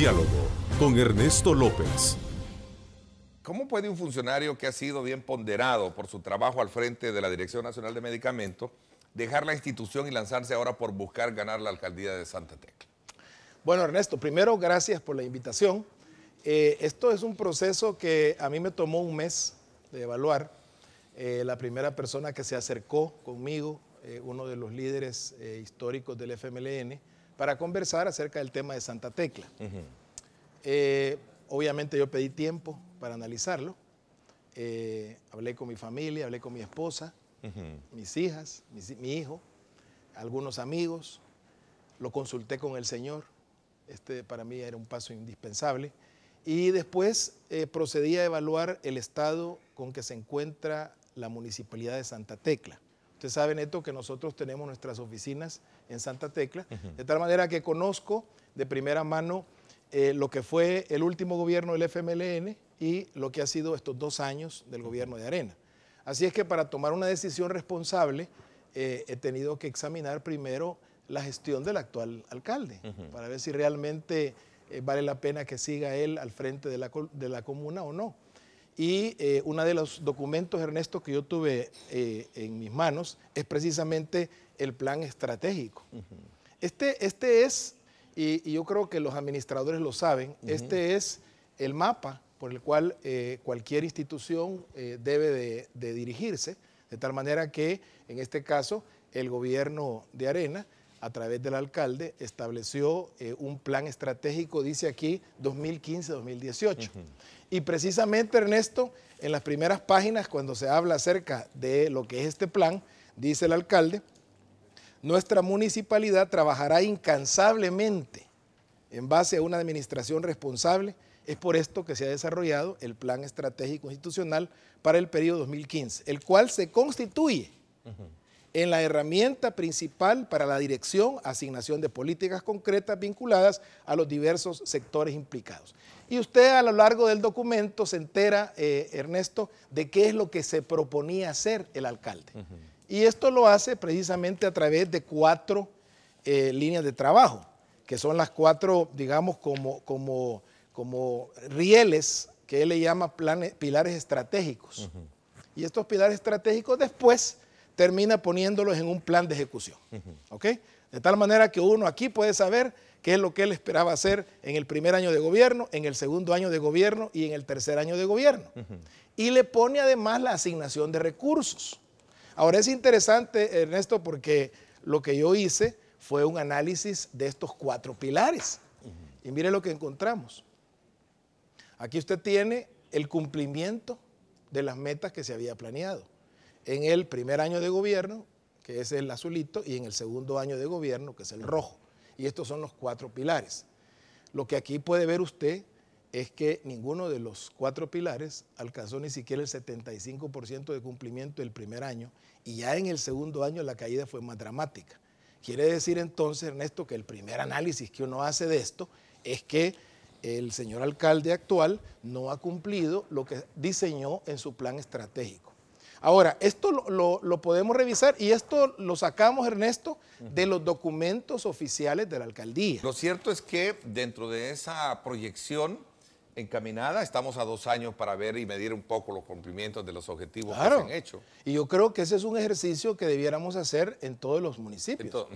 Diálogo con Ernesto López. ¿Cómo puede un funcionario que ha sido bien ponderado por su trabajo al frente de la Dirección Nacional de Medicamentos dejar la institución y lanzarse ahora por buscar ganar la alcaldía de Santa Tecla? Bueno, Ernesto, primero gracias por la invitación. Esto es un proceso que a mí me tomó un mes de evaluar. La primera persona que se acercó conmigo, uno de los líderes históricos del FMLN, para conversar acerca del tema de Santa Tecla. Obviamente yo pedí tiempo para analizarlo. Hablé con mi familia, hablé con mi esposa, mis hijas, mi hijo, algunos amigos. Lo consulté con el Señor. Este para mí era un paso indispensable. Y después procedí a evaluar el estado con que se encuentra la municipalidad de Santa Tecla. Usted sabe, Neto, que nosotros tenemos nuestras oficinas en Santa Tecla, de tal manera que conozco de primera mano lo que fue el último gobierno del FMLN y lo que ha sido estos 2 años del gobierno de Arena. Así es que para tomar una decisión responsable he tenido que examinar primero la gestión del actual alcalde, para ver si realmente vale la pena que siga él al frente de la comuna o no. Y uno de los documentos, Ernesto, que yo tuve en mis manos es precisamente el plan estratégico. Este es, y yo creo que los administradores lo saben, este es el mapa por el cual cualquier institución debe de dirigirse, de tal manera que, en este caso, el gobierno de Arena, a través del alcalde, estableció un plan estratégico, dice aquí, 2015-2018. Y precisamente, Ernesto, en las primeras páginas, cuando se habla acerca de lo que es este plan, dice el alcalde: nuestra municipalidad trabajará incansablemente en base a una administración responsable. Es por esto que se ha desarrollado el Plan Estratégico Institucional para el periodo 2015, el cual se constituye en la herramienta principal para la dirección, asignación de políticas concretas vinculadas a los diversos sectores implicados. Y usted a lo largo del documento se entera, Ernesto, de qué es lo que se proponía hacer el alcalde. Y esto lo hace precisamente a través de 4 líneas de trabajo, que son las 4, digamos, como rieles que él le llama pilares estratégicos. Y estos pilares estratégicos después termina poniéndolos en un plan de ejecución. ¿Ok? De tal manera que uno aquí puede saber qué es lo que él esperaba hacer en el primer año de gobierno, en el segundo año de gobierno y en el tercer año de gobierno. Y le pone además la asignación de recursos. Ahora es interesante, Ernesto, porque lo que yo hice fue un análisis de estos 4 pilares. Y mire lo que encontramos. Aquí usted tiene el cumplimiento de las metas que se había planeado en el primer año de gobierno, que es el azulito, y en el segundo año de gobierno, que es el rojo. Y estos son los 4 pilares. Lo que aquí puede ver usted es que ninguno de los 4 pilares alcanzó ni siquiera el 75% de cumplimiento del primer año, y ya en el segundo año la caída fue más dramática. Quiere decir entonces, Ernesto, que el primer análisis que uno hace de esto es que el señor alcalde actual no ha cumplido lo que diseñó en su plan estratégico. Ahora, esto lo podemos revisar y esto lo sacamos, Ernesto, de los documentos oficiales de la alcaldía. Lo cierto es que dentro de esa proyección encaminada, estamos a 2 años para ver y medir un poco los cumplimientos de los objetivos que se han hecho. Y yo creo que ese es un ejercicio que debiéramos hacer en todos los municipios.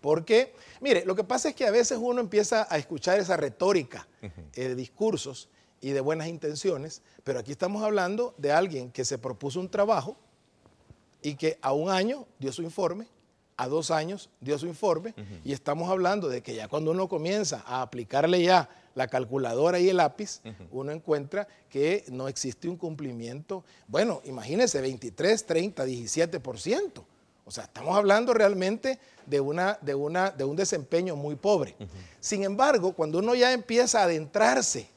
Porque, mire, lo que pasa es que a veces uno empieza a escuchar esa retórica de discursos y de buenas intenciones, pero aquí estamos hablando de alguien que se propuso un trabajo y que a 1 año dio su informe, a 2 años dio su informe, y estamos hablando de que ya cuando uno comienza a aplicarle ya la calculadora y el lápiz, uno encuentra que no existe un cumplimiento. Bueno, imagínense, 23, 30, 17%. O sea, estamos hablando realmente de un desempeño muy pobre. Sin embargo, cuando uno ya empieza a adentrarse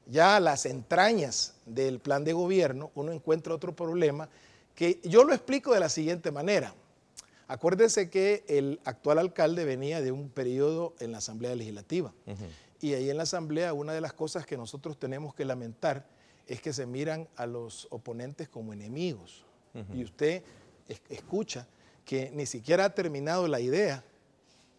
ya a las entrañas del plan de gobierno, uno encuentra otro problema que yo lo explico de la siguiente manera. Acuérdense que el actual alcalde venía de un periodo en la Asamblea Legislativa. Y ahí en la Asamblea una de las cosas que nosotros tenemos que lamentar es que se miran a los oponentes como enemigos. Y usted escucha que ni siquiera ha terminado la idea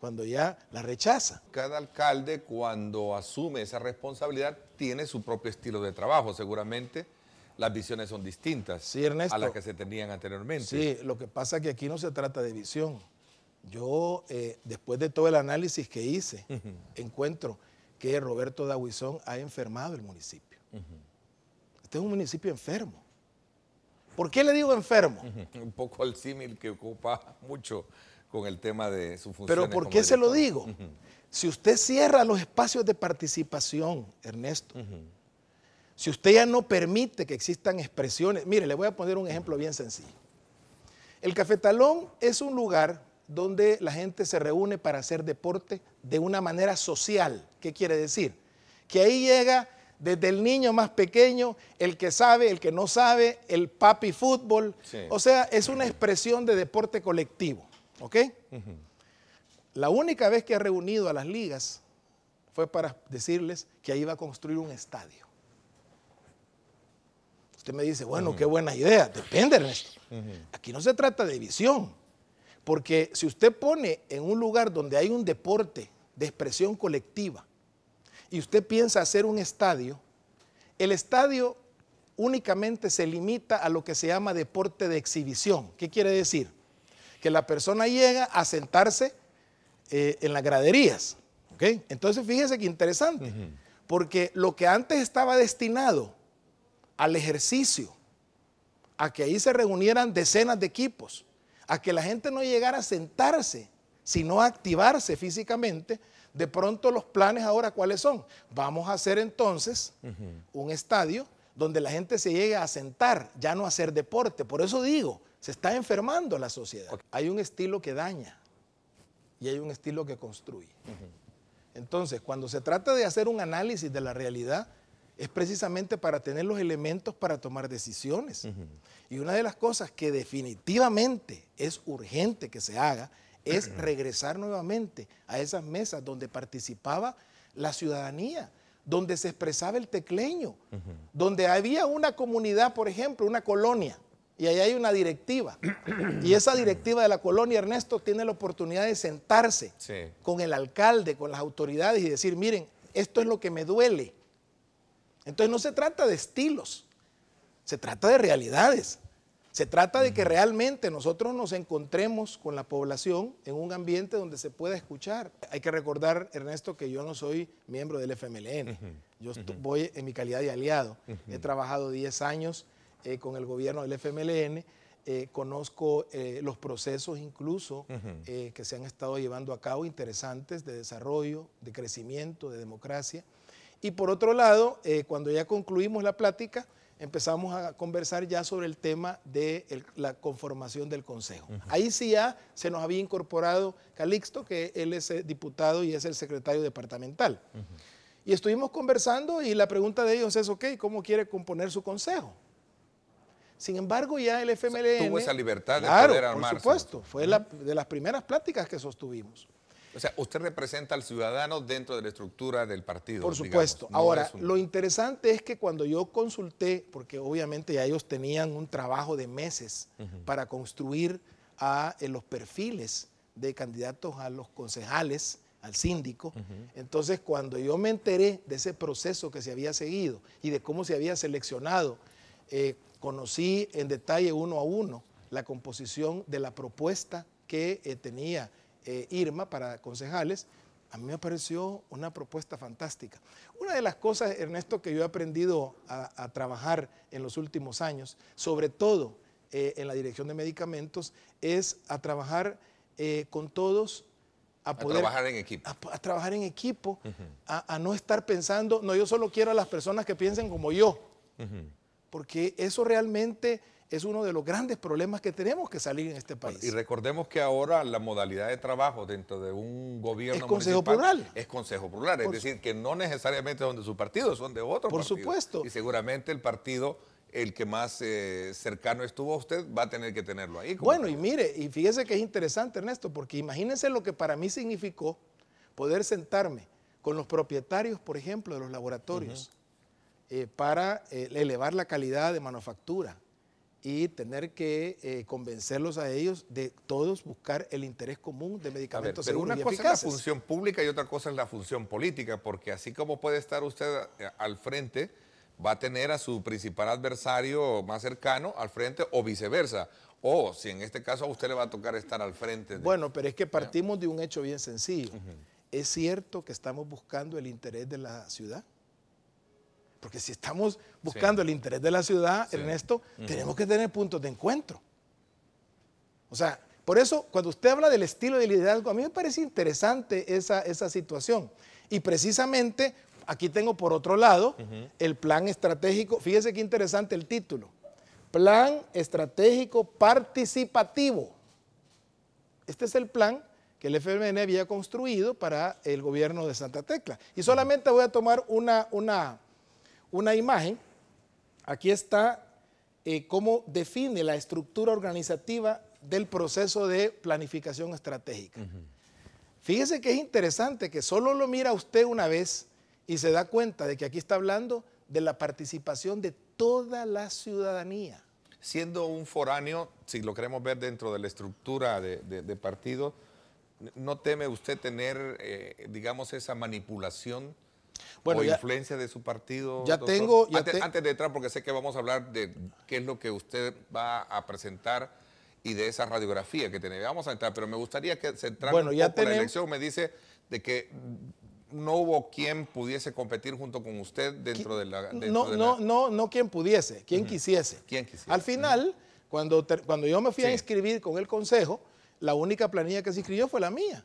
cuando ya la rechaza. Cada alcalde, cuando asume esa responsabilidad, tiene su propio estilo de trabajo. Seguramente las visiones son distintas, sí, Ernesto, a las que se tenían anteriormente. Sí, lo que pasa es que aquí no se trata de visión. Yo, después de todo el análisis que hice, encuentro que Roberto Dabuizón ha enfermado el municipio. Este es un municipio enfermo. ¿Por qué le digo enfermo? Un poco el símil que ocupa mucho con el tema de su función. Pero ¿por qué se lo digo? Si usted cierra los espacios de participación, Ernesto, si usted ya no permite que existan expresiones, mire, le voy a poner un ejemplo bien sencillo. El Cafetalón es un lugar donde la gente se reúne para hacer deporte de una manera social. ¿Qué quiere decir? Que ahí llega desde el niño más pequeño, el que sabe, el que no sabe, el papi fútbol. Sí. O sea, es una expresión de deporte colectivo. ¿Ok? La única vez que ha reunido a las ligas fue para decirles que ahí iba a construir un estadio. Usted me dice, bueno, qué buena idea. Depende, Ernesto. Aquí no se trata de visión. Porque si usted pone en un lugar donde hay un deporte de expresión colectiva y usted piensa hacer un estadio, el estadio únicamente se limita a lo que se llama deporte de exhibición. ¿Qué quiere decir? Que la persona llega a sentarse en las graderías. ¿Okay? Entonces, fíjese qué interesante, porque lo que antes estaba destinado al ejercicio, a que ahí se reunieran decenas de equipos, a que la gente no llegara a sentarse, sino a activarse físicamente, de pronto los planes ahora, ¿cuáles son? Vamos a hacer entonces un estadio donde la gente se llegue a sentar, ya no a hacer deporte. Por eso digo, se está enfermando la sociedad. Hay un estilo que daña y hay un estilo que construye. Entonces, cuando se trata de hacer un análisis de la realidad, es precisamente para tener los elementos para tomar decisiones. Y una de las cosas que definitivamente es urgente que se haga es regresar nuevamente a esas mesas donde participaba la ciudadanía, donde se expresaba el tecleño, donde había una comunidad, por ejemplo, una colonia, y ahí hay una directiva. Y esa directiva de la colonia, Ernesto, tiene la oportunidad de sentarse con el alcalde, con las autoridades y decir, miren, esto es lo que me duele. Entonces no se trata de estilos, se trata de realidades. Se trata de que realmente nosotros nos encontremos con la población en un ambiente donde se pueda escuchar. Hay que recordar, Ernesto, que yo no soy miembro del FMLN. Yo voy en mi calidad de aliado. He trabajado 10 años con el gobierno del FMLN. Conozco los procesos incluso que se han estado llevando a cabo, interesantes, de desarrollo, de crecimiento, de democracia. Y por otro lado, cuando ya concluimos la plática, empezamos a conversar ya sobre el tema de la conformación del Consejo. Ahí sí ya se nos había incorporado Calixto, que él es diputado y es el secretario departamental. Y estuvimos conversando y la pregunta de ellos es, ok, ¿cómo quiere componer su consejo? Sin embargo, ya el FMLN... Tuvo esa libertad de poder armarse. Por supuesto, fue de las primeras pláticas que sostuvimos. O sea, usted representa al ciudadano dentro de la estructura del partido. Por supuesto. Digamos. Ahora, lo interesante es que cuando yo consulté, porque obviamente ya ellos tenían un trabajo de meses para construir los perfiles de candidatos a los concejales, al síndico, entonces cuando yo me enteré de ese proceso que se había seguido y de cómo se había seleccionado, conocí en detalle uno a uno la composición de la propuesta que tenía Irma para concejales. A mí me pareció una propuesta fantástica. Una de las cosas, Ernesto, que yo he aprendido a trabajar en los últimos años, sobre todo en la dirección de medicamentos, es a trabajar con todos, a trabajar en equipo. A trabajar en equipo, a no estar pensando, no, yo solo quiero a las personas que piensen como yo, porque eso realmente es uno de los grandes problemas que tenemos que salir en este país. Y recordemos que ahora la modalidad de trabajo dentro de un gobierno es consejo plural. Es consejo plural, es decir, que no necesariamente son de su partido, son de otro partido. Por supuesto. Y seguramente el partido, el que más cercano estuvo a usted, va a tener que tenerlo ahí. Bueno, y mire, y fíjese que es interesante, Ernesto, porque imagínense lo que para mí significó poder sentarme con los propietarios, por ejemplo, de los laboratorios, para elevar la calidad de manufactura, y tener que convencerlos a ellos de todos buscar el interés común de medicamentos pero seguros y una cosa eficaces. es la función pública y otra cosa es la función política, porque así como puede estar usted al frente, va a tener a su principal adversario más cercano al frente o viceversa. O si en este caso a usted le va a tocar estar al frente. Bueno, pero es que partimos de un hecho bien sencillo. ¿Es cierto que estamos buscando el interés de la ciudad? Porque si estamos buscando el interés de la ciudad, Ernesto, tenemos que tener puntos de encuentro. O sea, por eso, cuando usted habla del estilo de liderazgo, a mí me parece interesante esa situación. Y precisamente, aquí tengo por otro lado el plan estratégico. Fíjese qué interesante el título. Plan estratégico participativo. Este es el plan que el FMLN había construido para el gobierno de Santa Tecla. Y solamente voy a tomar una imagen. Aquí está cómo define la estructura organizativa del proceso de planificación estratégica. Fíjese que es interesante que solo lo mira usted una vez y se da cuenta de que aquí está hablando de la participación de toda la ciudadanía. Siendo un foráneo, si lo queremos ver dentro de la estructura de partido, ¿no teme usted tener, digamos, esa manipulación o influencia de su partido? Ya doctor? tengo... Antes de entrar, porque sé que vamos a hablar de qué es lo que usted va a presentar y de esa radiografía que tiene. Vamos a entrar, pero me gustaría que centrarnos un poco en la elección. Me dice de que no hubo quien pudiese competir junto con usted dentro de la... No quien pudiese, quien quisiese. Quien quisiese. Al final, cuando yo me fui a inscribir con el Consejo, la única planilla que se inscribió fue la mía.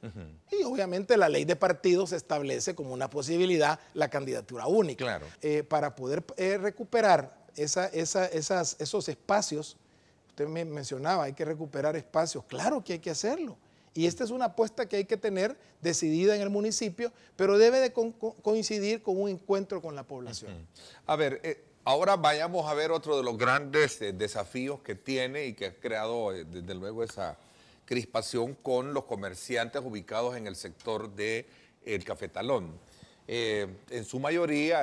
Y obviamente la ley de partidos establece como una posibilidad la candidatura única. Claro. Para poder recuperar esos espacios, usted me mencionaba, hay que recuperar espacios. Claro que hay que hacerlo. Y esta es una apuesta que hay que tener decidida en el municipio, pero debe de coincidir con un encuentro con la población. A ver, ahora vayamos a ver otro de los grandes desafíos que tiene y que ha creado desde luego esa crispación con los comerciantes ubicados en el sector del Cafetalón. En su mayoría,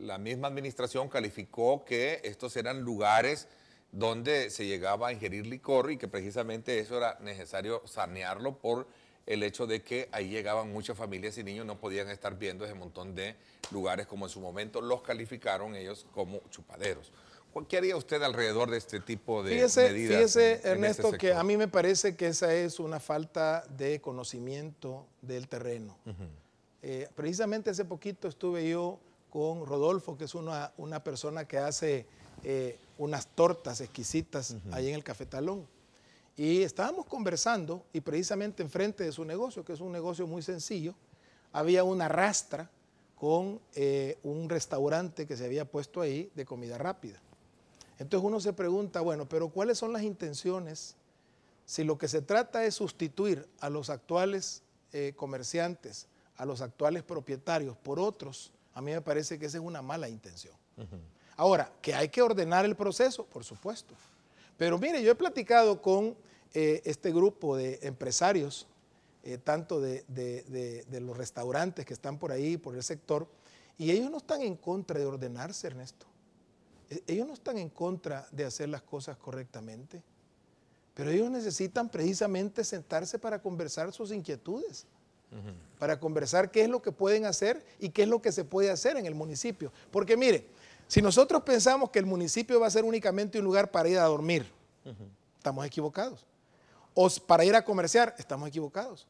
la misma administración calificó que estos eran lugares donde se llegaba a ingerir licor y que precisamente eso era necesario sanearlo por el hecho de que ahí llegaban muchas familias y niños, no podían estar viendo ese montón de lugares como en su momento los calificaron ellos como chupaderos. ¿Qué haría usted alrededor de este tipo de medidas? Fíjese, Ernesto, que a mí me parece que esa es una falta de conocimiento del terreno. Precisamente hace poquito estuve yo con Rodolfo, que es una persona que hace unas tortas exquisitas ahí en el Cafetalón. Y estábamos conversando y precisamente enfrente de su negocio, que es un negocio muy sencillo, había una rastra con un restaurante que se había puesto ahí de comida rápida. Entonces uno se pregunta, bueno, pero ¿cuáles son las intenciones? Si lo que se trata es sustituir a los actuales comerciantes, a los actuales propietarios por otros, a mí me parece que esa es una mala intención. Ahora, que hay que ordenar el proceso, por supuesto. Pero mire, yo he platicado con este grupo de empresarios, tanto de los restaurantes que están por ahí, por el sector, y ellos no están en contra de ordenarse, Ernesto. Ellos no están en contra de hacer las cosas correctamente, pero ellos necesitan precisamente sentarse para conversar sus inquietudes, para conversar qué es lo que pueden hacer y qué es lo que se puede hacer en el municipio. Porque mire, si nosotros pensamos que el municipio va a ser únicamente un lugar para ir a dormir, estamos equivocados. O para ir a comerciar, estamos equivocados.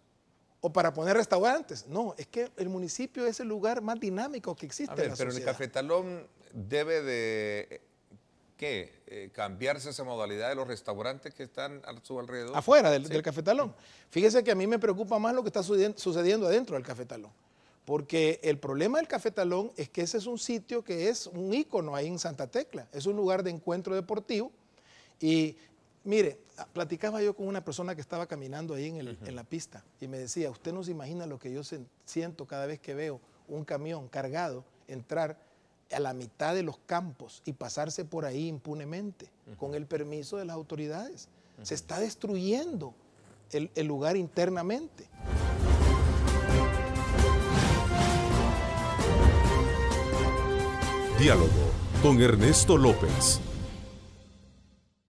O para poner restaurantes. No, es que el municipio es el lugar más dinámico que existe en la sociedad. Pero en el Cafetalón debe de cambiarse esa modalidad de los restaurantes que están a su alrededor. Afuera del Cafetalón. Fíjese que a mí me preocupa más lo que está sucediendo adentro del Cafetalón. Porque el problema del Cafetalón es que ese es un sitio que es un ícono ahí en Santa Tecla. Es un lugar de encuentro deportivo. Y mire, platicaba yo con una persona que estaba caminando ahí en la pista y me decía, usted no se imagina lo que yo siento cada vez que veo un camión cargado entrar a la mitad de los campos y pasarse por ahí impunemente, con el permiso de las autoridades. Se está destruyendo el lugar internamente. Diálogo con Ernesto López.